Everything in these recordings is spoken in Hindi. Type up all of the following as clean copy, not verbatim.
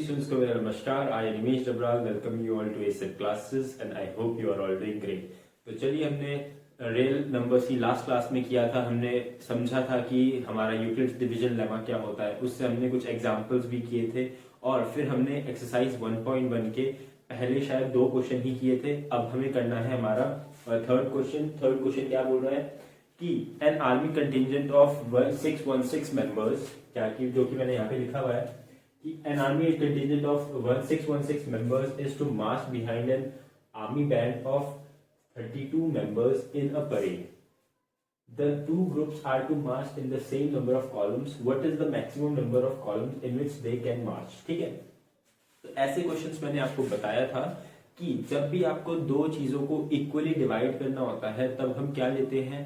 students को मेरा नमस्कार। I am Nimesh Dabral, welcome you all to ASET classes and I hope you are all doing great। तो चलिए, हमने रियल नंबर्स की लास्ट क्लास में किया था। हमने समझा था कि हमारा यूक्लिड्स डिवीजन लेमा क्या होता है, उससे हमने कुछ एग्जांपल्स भी किए थे और फिर हमने एक्सरसाइज 1.1 के पहले शायद 2 क्वेश्चन ही किए थे। अब हमें करना है हमारा थर्ड क्वेश्चन क्या बोल रहा है कि an army contingent of 1616 members, क्या कि जो कि मैंने यहाँ पे लिखा हुआ है कि an army contingent of 1616 members is to march behind an army band of 32 members in a parade. The two groups are to march in the same number of columns. What is the maximum number of columns in which they can march? ठीक है, तो ऐसे क्वेश्चंस मैंने आपको बताया था कि जब भी आपको दो चीजों को इक्वली डिवाइड करना होता है तब हम क्या लेते हैं,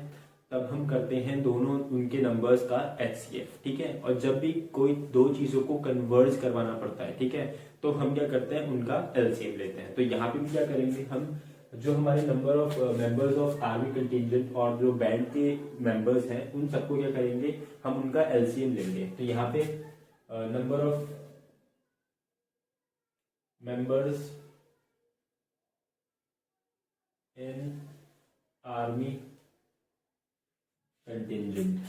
तब हम करते हैं दोनों उनके नंबर्स का HCF। ठीक है, और जब भी कोई दो चीजों को कन्वर्ज करवाना पड़ता है, ठीक है, तो हम क्या करते हैं, उनका LCM लेते हैं। तो यहाँ पे भी क्या करेंगे, हम जो हमारे number of members of army contingent और जो बैंड के मेंबर्स हैं उन सबको क्या करेंगे, हम उनका LCM लेंगे। तो यहाँ पे number of members in army contingent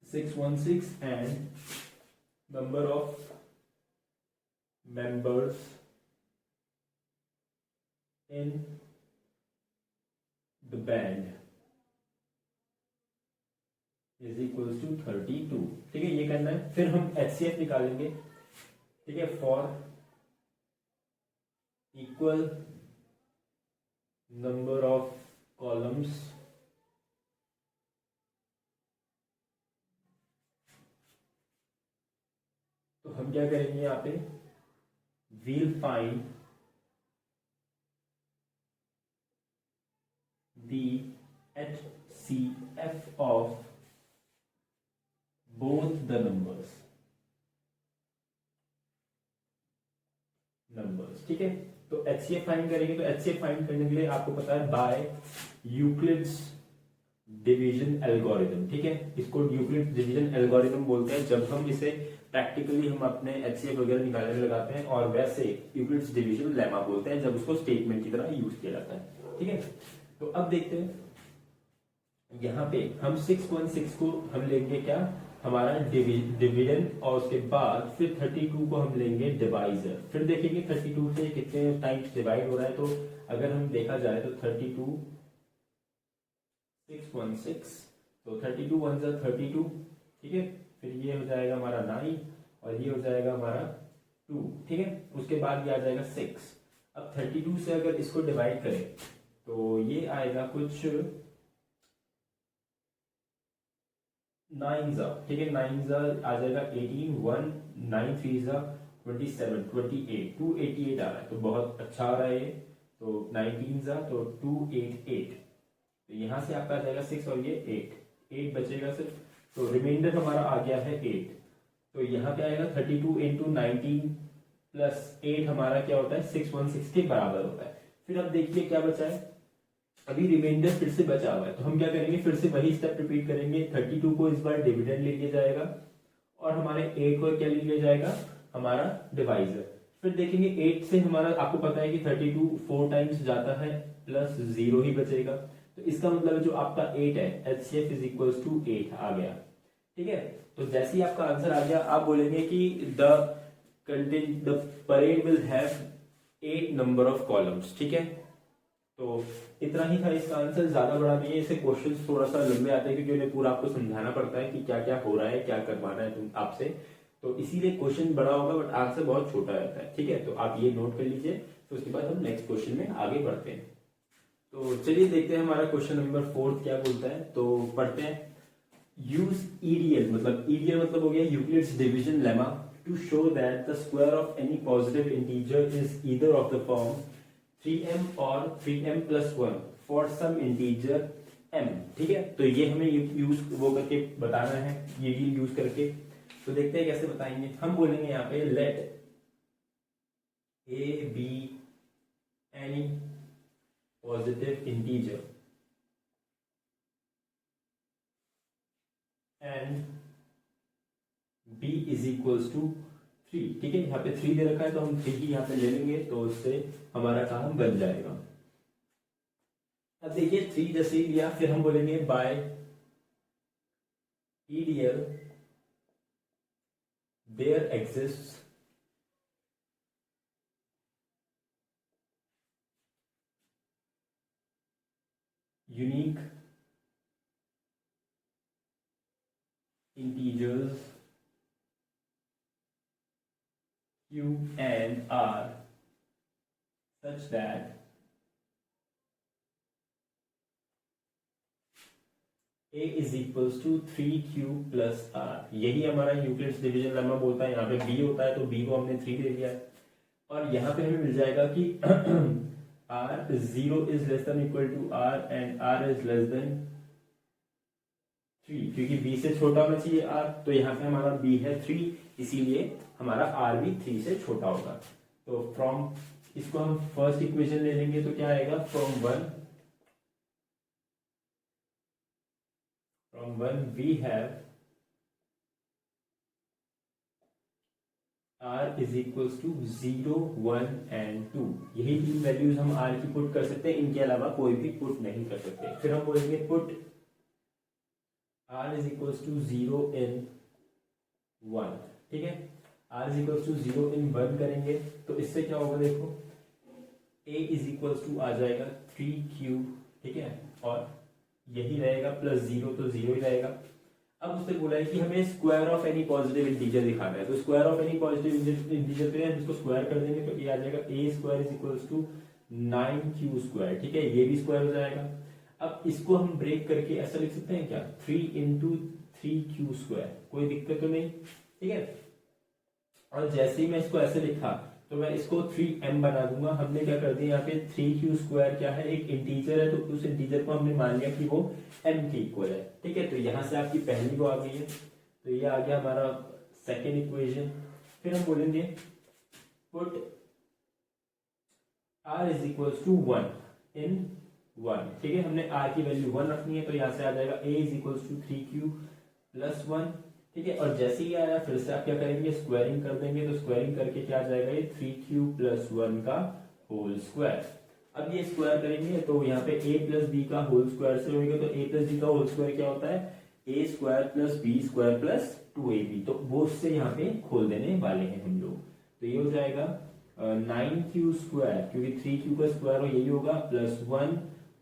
616 and number of members in the band is equals to 32। ठीक है, ये करना है। फिर हम HCF निकालेंगे। ठीक है, for equal number of columns तो हम क्या करेंगे, यहाँ पे we'll find the HCF of both the numbers। ठीक है, तो HCF फाइंड करेंगे। तो HCF फाइंड करने के लिए आपको पता है बाय यूक्लिड्स डिवीजन एल्गोरिथम। ठीक है, इसको यूक्लिड्स डिवीजन एल्गोरिथम बोलते हैं जब हम इसे प्रैक्टिकली हम अपने HCF वगैरह निकालने में लगाते हैं, और वैसे यूक्लिड्स डिवीजन लेमा बोलते हैं जब उसको स्टेटमेंट की तरह यूज किया जाता है। ठीक है, तो अब देखते हैं यहाँ पे हम 616 को हम लेंगे क्या, हमारा डिविजन, और उसके बाद फिर 32 को हम लेंगे डिवाइजर। फिर देखेंगे 32 से कितने टाइम्स डिवाइड हो रहा है। तो अगर हम देखा जाए तो 32 616, तो 32 1 जा 32। ठीक है, फिर ये हो जाएगा हमारा 9 और ये हो जाएगा हमारा 2। ठीक है, उसके बाद ये आ जाएगा 6। अब 32 से अगर इसको डिवाइड करें तो ये आएगा कुछ 9 जा। ठीक है, 9 जा आ जाएगा 18, 1 9 3 जा 27 28 288 आ रहा है, तो बहुत अच्छा आ रहा है ये। तो 19 जा तो 288, तो यहां से आपका आ जाएगा 6 और ये 8 बचेगा सिर्फ, तो रिमाइंडर हमारा आ गया है 8। तो यहाँ पे आएगा 32 इंटू 19 प्लस 8 हमारा क्या होता है, 616 के बराबर होता है। फिर अब देखिए क्या बचा है, अभी रिमाइंडर फिर से बचा हुआ है, तो हम क्या करेंगे, फिर से वही स्टेप रिपीट करेंगे। 32 को इस बार डिविडेंड ले लिया जाएगा और हमारे 8 को क्या ले लिया जाएगा, हमारा डिवाइजर। फिर देखेंगे 8 से हमारा, आपको पता है कि 32 4 टाइम्स जाता है, प्लस 0 ही बचेगा। तो इसका मतलब जो आपका 8 है, HCF इज इक्वल्स टू 8 आ गया। ठीक है, तो जैसे ही आपका आंसर आ गया, आप बोलेंगे कि the parade will have 8 number of columns. ठीक है, तो इतना ही था इसका आंसर, ज्यादा बड़ा नहीं है। इसे क्वेश्चंस थोड़ा सा लंबे आते हैं क्योंकि उन्हें पूरा आपको समझाना पड़ता है कि क्या क्या हो रहा है, क्या करवाना है आपसे, तो इसीलिए क्वेश्चन बड़ा होगा बट आंसर बहुत छोटा रहता है। ठीक है, तो आप ये नोट कर लीजिए। तो उसके बाद हम नेक्स्ट क्वेश्चन में आगे बढ़ते हैं। तो चलिए देखते हैं हमारा क्वेश्चन नंबर 4 क्या बोलता है। तो पढ़ते हैं। यूज EDL मतलब हो गया Euclid's division lemma to show that the square of any positive integer is either of the form 3m और 3m plus 1 for some integer m। ठीक है, तो ये हमें यूज वो करके बताना है, ये यूज करके। तो देखते हैं कैसे बताएंगे। हम बोलेंगे यहाँ पे let a be any positive integer and is equals to 3। ठीक है, यहाँ पे 3 दे रखा है तो हम 3 ही यहाँ पे ले लेंगे, तो उससे हमारा काम बन जाएगा। अब देखिए 3 जैसे ही लिया, फिर हम बोलेंगे bye EDL there exists unique integers Q and R such that A is equals to 3Q plus R। यही हमारा यूक्लिड्स डिवीजन लेमा बोलता है। यहाँ पे B होता है तो B को हमने 3 दे दिया है, और यहाँ पे हमें मिल जाएगा कि R 0 is less than equal to R and R is less than 3, क्योंकि B से छोटा होना चाहिए R, तो यहाँ पे हमारा B है 3, इसीलिए हमारा R भी 3 से छोटा होगा। तो फ्रॉम, इसको हम फर्स्ट इक्वेशन ले लेंगे तो क्या आएगा, from one we have R is equals to 0, 1 and 2। यही 3 वैल्यूज हम R की पुट कर सकते हैं, इनके अलावा कोई भी पुट नहीं कर सकते। फिर हम बोलेंगे put R is equals to 0 in 1। ठीक है, R is equals to 0 in 1 करेंगे तो इससे क्या होगा, देखो A is equals to आ जाएगा 3Q। ठीक है, और यही रहेगा प्लस 0 तो 0 ही रहेगा। अब उसने बोला है कि हमें square of any positive integer दिखाना है, तो square of any positive integer पे हम इसको स्क्वायर कर देंगे तो ये आ जाएगा a square is equals to 9q square. ठीक है, ये भी स्क्वायर हो जाएगा। अब इसको हम ब्रेक करके ऐसा लिख सकते हैं क्या, 3 इंटू 3q स्क्वायर, कोई दिक्कत तो नहीं। ठीक है, और जैसे ही मैं इसको ऐसे लिखा तो मैं इसको 3m बना दूंगा। हमने क्या कर दिया, यहाँ पे 3q स्क्वायर क्या है, एक इंटीजर है, तो उस इंटीजर को हमने मान लिया कि वो m के इक्वल है। ठीक है, तो यहां से आपकी पहली वो आ गई है, तो ये आ गया हमारा सेकेंड इक्वेशन। फिर हम बोलेंगे put r is equals to 1 in 1। ठीक है, हमने r की वैल्यू 1 रखनी है, तो यहां से आ जाएगा a is equals to 3q plus 1। ठीक है, और जैसे ही आया फिर से आप क्या करेंगे, स्क्वायरिंग कर देंगे, तो स्क्वायरिंग करके क्या आ जाएगा, ये 3q प्लस 1 का होल स्क्वायर। अब ये स्क्वायर करेंगे तो यहाँ पे a प्लस बी का होल स्क्वायर से होगा, तो a प्लस बी का होल स्क्वायर क्या होता है, a square plus b square plus 2ab, तो वो उससे यहाँ पे खोल देने वाले हैं हम लोग। तो ये हो जाएगा 9q स्क्वायर, क्योंकि 3q का स्क्वायर हो यही होगा, प्लस 1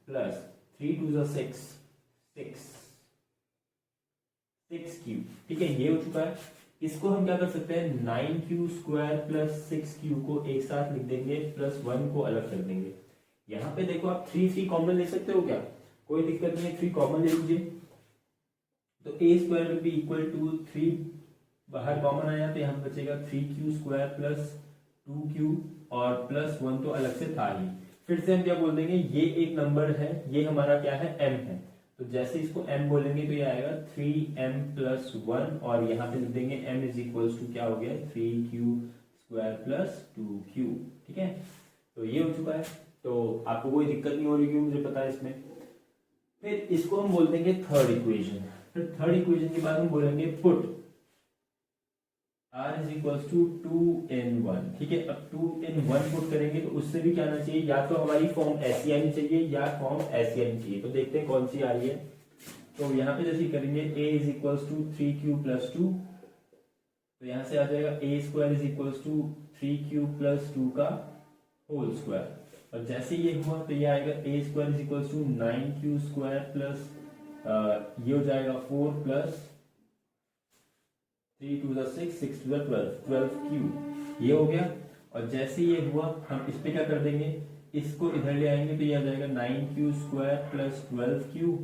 प्लस 3 2 6 6q। ठीक है, ये हो चुका है। इसको हम क्या कर सकते हैं, 9q स्क्वायर प्लस 6q को एक साथ लिख देंगे, प्लस 1 को अलग कर देंगे। यहाँ पे देखो आप 3 कॉमन ले सकते हो क्या, कोई दिक्कत नहीं है, 3 कॉमन ले लीजिए। तो a square will be equal to 3 बाहर कॉमन आया तो यहाँ बचेगा 3q स्क्वायर प्लस 2q, और प्लस 1 तो अलग से था ही। फिर से हम क्या बोल देंगे, ये एक नंबर है, ये हमारा क्या है, m है, तो जैसे इसको m बोलेंगे तो ये आएगा 3m प्लस 1, और यहाँ पे लिख देंगे m इज इक्वल्स टू क्या हो गया, 3q स्क्वायर प्लस 2q। ठीक है, तो ये हो चुका है, तो आपको कोई दिक्कत नहीं हो रही, क्यों, मुझे पता है इसमें। फिर इसको हम बोल देंगे थर्ड इक्वेशन। फिर थर्ड इक्वेशन के बाद हम बोलेंगे put r is equals to 2 in 1। ठीक है, अब 2 in 1 पुट करेंगे तो उससे भी क्या आना चाहिए, या तो हमारी फॉर्म ऐसी आनी चाहिए या फॉर्म ऐसी आनी चाहिए। तो देखते हैं कौन सी आ रही है। तो यहाँ पे जैसे करेंगे a is equals to 3q plus 2, तो यहाँ से आ जाएगा a square is equals to 3q plus 2 का होल स्क्वायर, और जैसे ये हुआ तो ये आएगा a square is equals to 9q square plus ये हो जाएगा 4 प्लस 3 2 6 6 2 12q, ये हो गया। और जैसे ये हुआ हम इस पे क्या कर देंगे, इसको इधर ले आएंगे तो ये आ जाएगा 9q स्क्वायर प्लस 12q।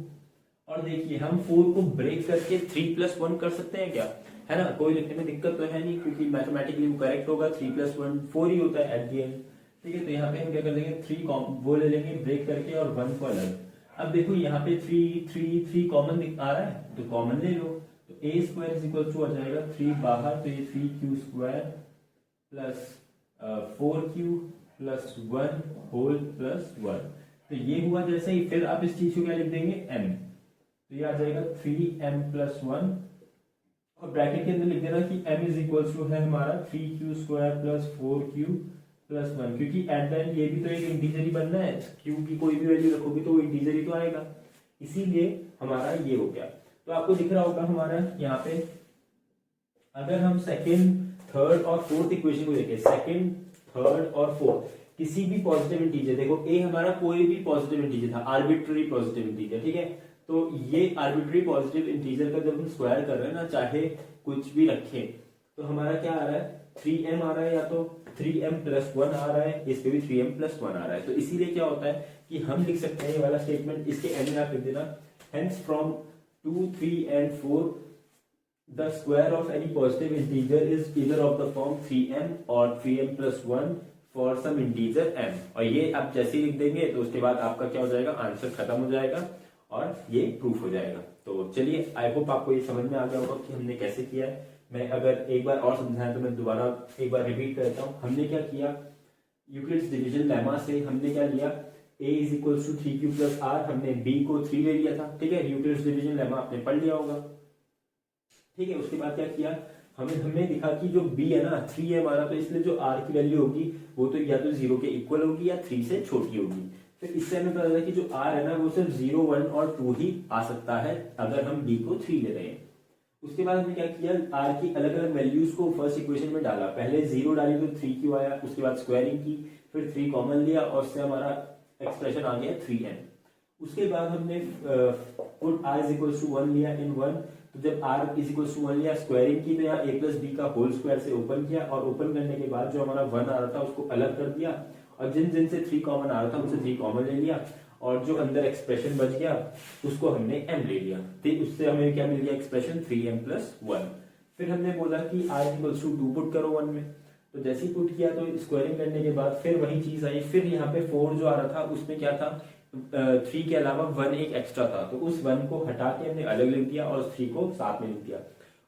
और देखिए हम 4 को ब्रेक करके 3 प्लस 1 कर सकते हैं क्या, है ना, कोई लिखने में दिक्कत तो है नहीं, क्योंकि मैथमेटिकली वो करेक्ट होगा, 3 प्लस 1 4 ही होता है एट द एंड। ठीक है, तो यहाँ पे हम क्या कर देंगे, 3 वो ले लेंगे ब्रेक करके और 1 को अलग। अब देखो यहाँ पे 3 कॉमन आ रहा है, तो कॉमन ले लो, तो a square is equal to आ जाएगा 3 बाहर, तो ये 3q square plus 4q plus 1 whole plus 1। तो ये हुआ जैसे ही, फिर आप इस चीज को क्या लिख देंगे, m, तो ये आ जाएगा 3m प्लस 1, और ब्रैकेट के अंदर लिख देना कि m इज इक्वल्स टू है हमारा 3q² प्लस 4q प्लस 1, क्योंकि एट द एंड ये भी तो एक इंटीजर ही बनना है, q की कोई भी वैल्यू रखोगे तो वो इंटीजर ही तो आएगा, इसीलिए हमारा ये हो गया। तो आपको दिख रहा होगा हमारा यहाँ पे, अगर हम सेकेंड थर्ड और फोर्थ इक्वेशन को देखें, सेकेंड थर्ड और फोर्थ किसी भी पॉजिटिव इंटीजर, देखो a हमारा कोई भी पॉजिटिव इंटीजर था, आर्बिट्ररी पॉजिटिव इंटीजर, ठीक है, तो ये आर्बिट्ररी पॉजिटिव इंटीजर का जब हम स्क्वायर कर रहे हैं ना, चाहे कुछ भी रखें, तो हमारा क्या आ रहा है 3m आ रहा है, या तो 3m प्लस 1 आ रहा है, इस पे भी 3m प्लस 1 आ रहा है। तो इसीलिए क्या होता है कि हम लिख सकते हैं ये वाला स्टेटमेंट, इसके एंड में आप लिख देना hence from 2, 3 and 4 the square of any positive integer is either of the form 3m or 3m plus 1 for some integer m, और ये आप जैसे ही लिख देंगे तो उसके बाद आपका क्या हो जाएगा, आंसर खत्म हो जाएगा और ये प्रूफ हो जाएगा। तो चलिए, आई होप आपको ये समझ में आ गया होगा कि हमने कैसे किया है। मैं अगर एक बार और समझाया तो मैं दोबारा एक बार रिपीट करता हूँ। हमने क्या किया, यूक्लिड्स डिवीजन लेमा से हमने क्या लिया, a is equal to 3q plus r, हमने b को 3 ले लिया था, ठीक है, यूक्लिड्स डिवीजन लेमा आपने पढ़ लिया होगा, ठीक है। उसके बाद क्या किया, हमने दिखा कि जो b है ना 3 है हमारा, तो इसलिए जो r की वैल्यू होगी वो तो या तो 0 के इक्वल होगी या 3 से छोटी होगी। फिर इससे हमें पता चला कि जो r है ना वो सिर्फ 0, 1 और 2 ही आ सकता है अगर हम b को 3 ले रहे हैं। उसके बाद हमने क्या किया, r की अलग अलग वैल्यूज को फर्स्ट इक्वेशन में डाला, पहले 0 डाली तो 3q आया, उसके बाद स्क्वायरिंग की, फिर 3 कॉमन लिया और उससे हमारा एक्सप्रेशन आ गया 3n। उसके बाद हमने put r is equal to 1 लिया इन 1, तो जब r इज इक्वल टू 1 लिया, स्क्वायरिंग की तो यहाँ a प्लस बी का होल स्क्वायर से ओपन किया, और ओपन करने के बाद जो हमारा 1 आ रहा था उसको अलग कर दिया, और जिन जिन से 3 कॉमन आ रहा था उनसे 3 कॉमन ले लिया, और जो अंदर एक्सप्रेशन बच गया उसको हमने m ले लिया, तो उससे हमें क्या मिल गया एक्सप्रेशन 3m प्लस 1। फिर हमने बोला कि r इक्वल टू 2 पुट करो 1 में, तो जैसे ही पुट किया तो स्क्वायरिंग करने के बाद फिर वही चीज आई, फिर यहाँ पे 4 जो आ रहा था उसमें क्या था, 3 के अलावा 1 एक एक्स्ट्रा था, तो उस 1 को हटा के हमने अलग लिख दिया और 3 को साथ में लिख दिया।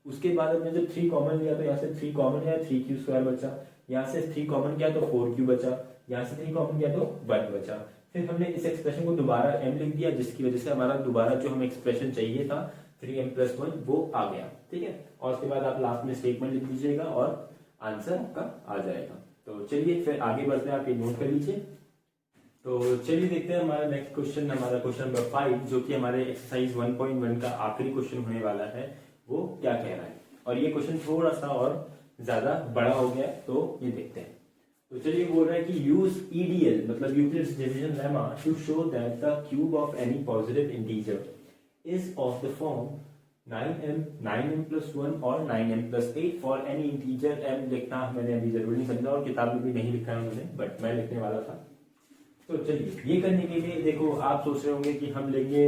उसके बाद हमने जब 3 कॉमन लिया तो यहाँ से 3 कॉमन है, 3q² बचा, यहाँ से 3 कॉमन किया तो 4q बचा, यहाँ से 3 कॉमन किया तो 1 बचा। फिर हमने इस एक्सप्रेशन को दोबारा m लिख दिया, जिसकी वजह से हमारा दोबारा जो हमें एक्सप्रेशन चाहिए था 3m प्लस 1 वो आ गया, ठीक है। और उसके बाद आप लास्ट में स्टेटमेंट लिख दीजिएगा और आंसर आपका आ जाएगा। तो चलिए फिर आगे बढ़ते हैं, आप ये नोट कर लीजिए। तो चलिए देखते हैं हमारा नेक्स्ट क्वेश्चन, हमारा क्वेश्चन नंबर 5, जो कि हमारे एक्सरसाइज 1.1 का आखिरी क्वेश्चन होने वाला है, वो क्या कह रहा है। और ये क्वेश्चन थोड़ा सा और ज्यादा बड़ा हो गया, तो ये देखते हैं। तो चलिए बोल रहा है कि यूज ईडीएल मतलब Euclid's division lemma to show that the cube of any positive integer is of the form 9m plus 1 और 9m plus 8 for any integer m लिखना मैंने अभी जरूर नहीं समझा, और किताब में भी नहीं लिखा है उन्होंने, बट मैं लिखने वाला था। तो चलिए ये करने के लिए देखो, आप सोच रहे होंगे कि हम लेंगे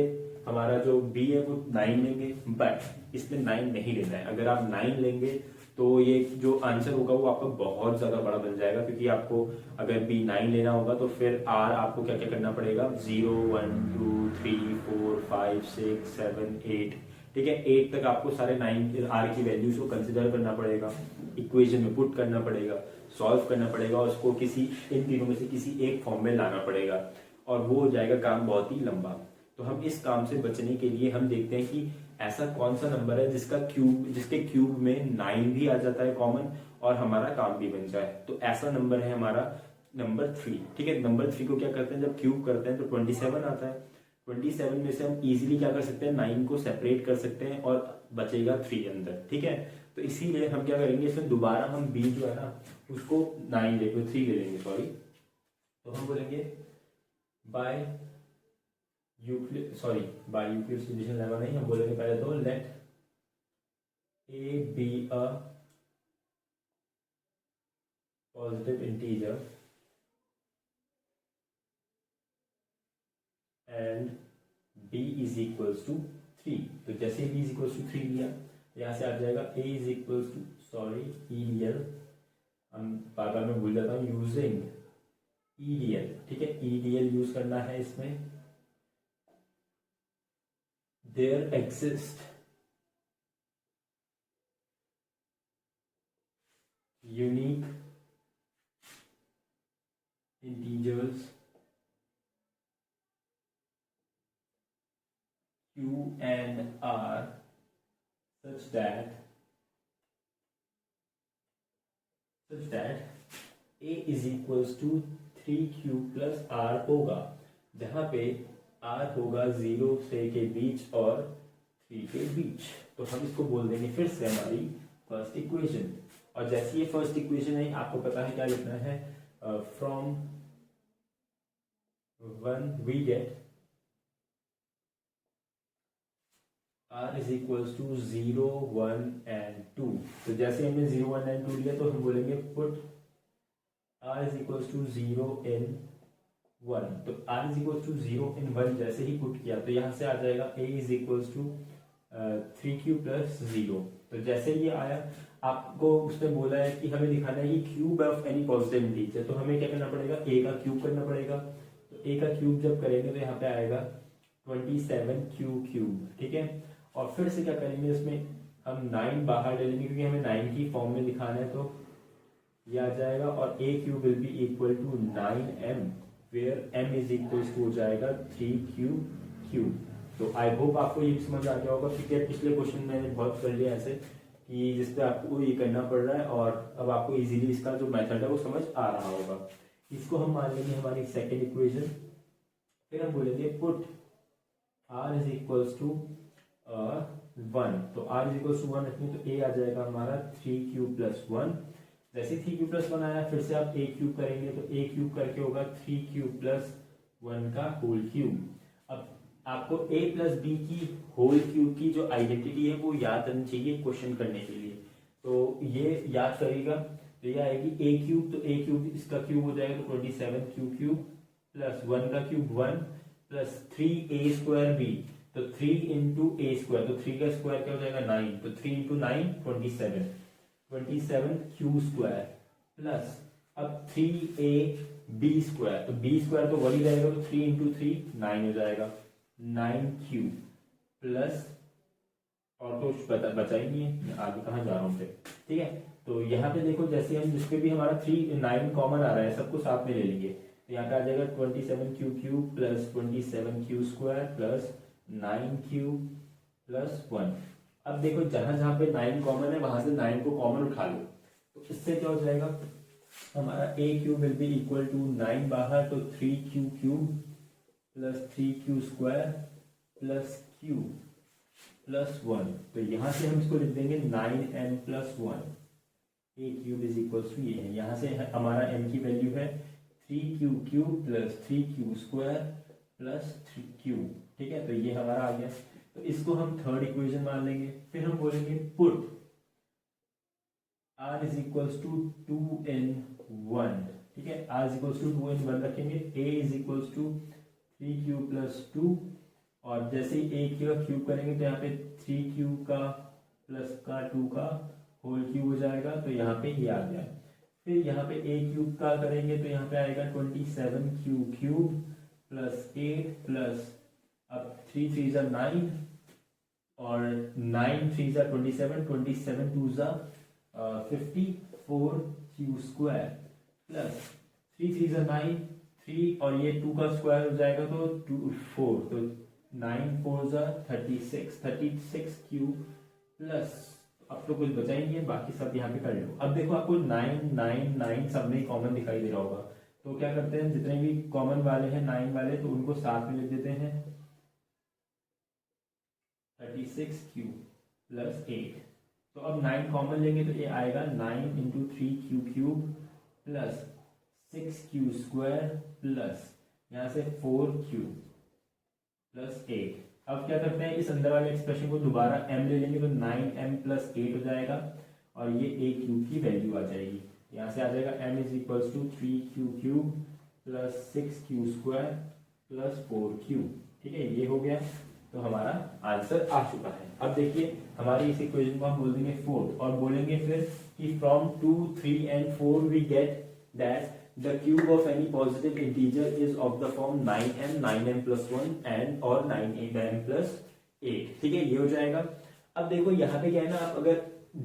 हमारा जो b है वो 9 लेंगे, बट इसमें 9 नहीं लेना है। अगर आप 9 लेंगे तो ये जो आंसर होगा वो आपका बहुत ज्यादा बड़ा बन जाएगा, क्योंकि आपको अगर b 9 लेना होगा तो फिर r आपको क्या क्या करना पड़ेगा, 0, 1, 2, 3, 4, 5, 6, 7, 8, ठीक है, 8 तक आपको सारे 9 r की वैल्यूज को कंसिडर करना पड़ेगा, इक्वेशन में पुट करना पड़ेगा, सॉल्व करना पड़ेगा, और उसको किसी इन तीनों में से किसी एक फॉर्म में लाना पड़ेगा, और वो हो जाएगा काम बहुत ही लंबा। तो हम इस काम से बचने के लिए हम देखते हैं कि ऐसा कौन सा नंबर है जिसके क्यूब में 9 भी आ जाता है कॉमन, और हमारा काम भी बन जाए। तो ऐसा नंबर है हमारा नंबर 3, ठीक है। नंबर 3 को क्या करते हैं, जब क्यूब करते हैं तो 27 आता है, 27 में से हम इजीली क्या कर सकते हैं, 9 को सेपरेट कर सकते हैं और बचेगा 3 अंदर, ठीक है। तो इसीलिए हम क्या करेंगे, इसमें दोबारा हम b जो है ना उसको 3 ले लेंगे, सॉरी। तो हम बोलेंगे बाय यूक्लिड्स डिवीजन लेमा नहीं, हम बोलेंगे पहले तो let a be a positive integer and b is equals to 3। तो जैसे b इज इक्वल्स टू 3 लिया, यहाँ से आ जाएगा a is equals to EDL, हम बार बार मैं भूल जाता हूँ, यूजिंग ईडीएल, ठीक है, ईडीएल यूज करना है इसमें। There exist unique integers q and r such that such that a is equals to 3q plus r होगा, जहां पे r होगा 0 से के बीच और 3 के बीच। तो हम इसको बोल देंगे फिर से हमारी फर्स्ट इक्वेशन। और जैसे ये फर्स्ट इक्वेशन है, आपको पता है क्या लिखना है, from 1 we get r is equals to 0, 1 and 2। तो जैसे हमने 0, 1 एंड 2 लिया तो हम बोलेंगे put r is equals to 0 in 1। तो r is equals to 0 in 1 जैसे ही पुट किया तो यहाँ से आ जाएगा a is equals to 3q plus 0। तो जैसे ये आया, आपको उसने बोला है कि हमें दिखाना है कि cube of any positive integer, तो हमें क्या करना पड़ेगा, a का क्यूब करना पड़ेगा। तो a का क्यूब जब करेंगे तो यहाँ पे आएगा 27q क्यूब, ठीक है। और फिर से क्या करेंगे, इसमें हम 9 बाहर डालेंगे क्योंकि हमें 9 की फॉर्म में दिखाना है, तो ये आ जाएगा। और a cube will be equal to 9m, where m is equal to हो जाएगा 3q क्यूब। तो आई होप आपको ये समझ आ गया होगा, क्योंकि पिछले क्वेश्चन मैंने बहुत कर लिया ऐसे कि जिसपे आपको ये करना पड़ रहा है, और अब आपको इजीली इसका जो मेथड है वो समझ आ रहा होगा। इसको हम मान लेंगे हमारी सेकेंड इक्वेशन। फिर हम बोलेंगे put r is equals to 1। तो r इज इक्वल्स टू 1 रखेंगे तो a आ जाएगा हमारा 3q प्लस 1। जैसे 3q प्लस 1 आया, फिर से आप a क्यूब करेंगे तो a क्यूब करके होगा 3q प्लस 1 का होल क्यूब। अब आपको a प्लस b की होल क्यूब की जो आइडेंटिटी है वो याद करनी चाहिए क्वेश्चन करने के लिए। तो ये याद करिएगा, तो ये आएगी a क्यूब, तो a क्यूब इसका क्यूब हो जाएगा तो 27q क्यूब प्लस 1 का cube 1 plus 3a square b, तो 3 इंटू a स्क्वायर, तो 3 का स्क्वायर क्या हो जाएगा 9, तो 3 इंटू 9 27q स्क्वायर प्लस अब 3ab स्क्वायर, तो b स्क्वायर तो वही रहेगा, तो 3 इंटू 3 9 हो जाएगा 9q प्लस, और तो बचा ही नहीं है, आगे कहाँ जा रहा हूँ फिर, ठीक है। तो यहाँ पे देखो, जैसे हम जिसपे भी हमारा 9 कॉमन आ रहा है, सबको साथ में ले लेंगे, तो यहाँ पे आ जाएगा 27q cube plus 27q square plus 9q plus 1। अब देखो जहां जहां पे 9 कॉमन है वहां से 9 को कॉमन उठा लो, तो इससे क्या हो जाएगा, हमारा a cube will be equal to 9 बाहर, तो 3q cube plus 3q square plus q plus 1। तो यहां से हम इसको लिख देंगे 9m plus 1। a cube is equal to ये है, यहाँ से हमारा m की वैल्यू है 3q cube plus 3q square plus 3q, ठीक है। तो ये हमारा आ गया, तो इसको हम थर्ड इक्वेशन मान लेंगे। फिर हम बोलेंगे put r is equals to 2n1, ठीक है। r is equals to 2n1 रखेंगे, a is equals to 3q plus 2, और जैसे ही a का क्यूब करेंगे तो यहाँ पे 3q का प्लस का 2 का होल क्यूब हो जाएगा, तो यहाँ पे ये आ गया। फिर यहाँ पे a क्यूब का करेंगे तो यहाँ पे आएगा 27q क्यूब प्लस 8 प्लस अब 3 3 जा 9 और 9 3 जा 27, 27 2 जा 54q स्क्वायर प्लस 3 3 जा 9, 3 और ये 2 का स्क्वायर हो जाएगा तो 4, तो 9 4 जा 36 क्यूब प्लस, अब तो कुछ बचा ही नहीं है, बाकी सब यहाँ पे कर लो। अब देखो आपको 9 9 9 सब में कॉमन दिखाई दे रहा होगा, तो क्या करते हैं, जितने भी कॉमन वाले हैं 9 वाले, तो उनको साथ में लिख देते हैं 36q प्लस 8। तो अब 9 कॉमन लेंगे तो ये आएगा 9 into 3q cube plus 6q square plus यहाँ से 4q प्लस 8। अब क्या करते हैं, इस अंदर वाले एक्सप्रेशन को दोबारा m ले लेंगे तो 9m प्लस 8 हो जाएगा, और ये a क्यूब की वैल्यू आ जाएगी। यहाँ से आ जाएगा m is equals to 3q cube plus 6q square plus 4q, ठीक है। ये हो गया, तो हमारा आंसर आ चुका है। अब देखिए हमारी इस इक्वेशन को हम बोल देंगे 4, और बोलेंगे फिर कि from 2 3 and 4 we get that the cube of any positive integer is of the form 9m 9m plus 1 and or 9m plus 8, ठीक है। ये हो जाएगा। अब देखो यहाँ पे क्या है ना, आप अगर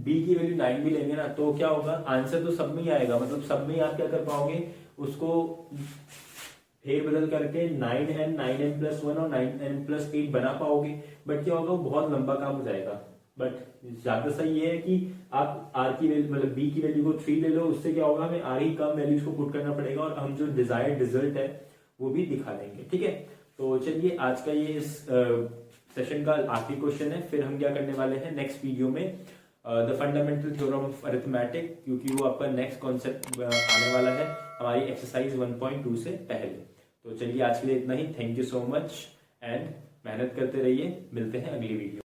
b की वैल्यू 9 भी लेंगे ना तो क्या होगा, आंसर तो सब में ही आएगा, मतलब सब में ही आप क्या कर पाओगे, उसको फेर बदल करके 9m 9m plus 1 और 9m plus 8 बना पाओगे, बट क्या होगा, वो बहुत लंबा काम हो जाएगा, बट ज्यादा सही है कि आप आर की वैल्यू मतलब बी की वैल्यू को 3 ले लो, उससे क्या होगा, हमें आर ही कम वैल्यूज को पुट करना पड़ेगा और हम जो डिजायर्ड रिजल्ट है वो भी दिखा देंगे। ठीक है, तो चलिए आज का ये इस सेशन का आखिरी क्वेश्चन है, फिर हम क्या करने वाले हैं नेक्स्ट वीडियो में the fundamental theorem of arithmetic, क्योंकि वो आपका नेक्स्ट कॉन्सेप्ट आने वाला है हमारी एक्सरसाइज 1.2 से पहले। तो चलिए आज के लिए इतना ही, thank you so much and मेहनत करते रहिए, मिलते हैं अगली वीडियो।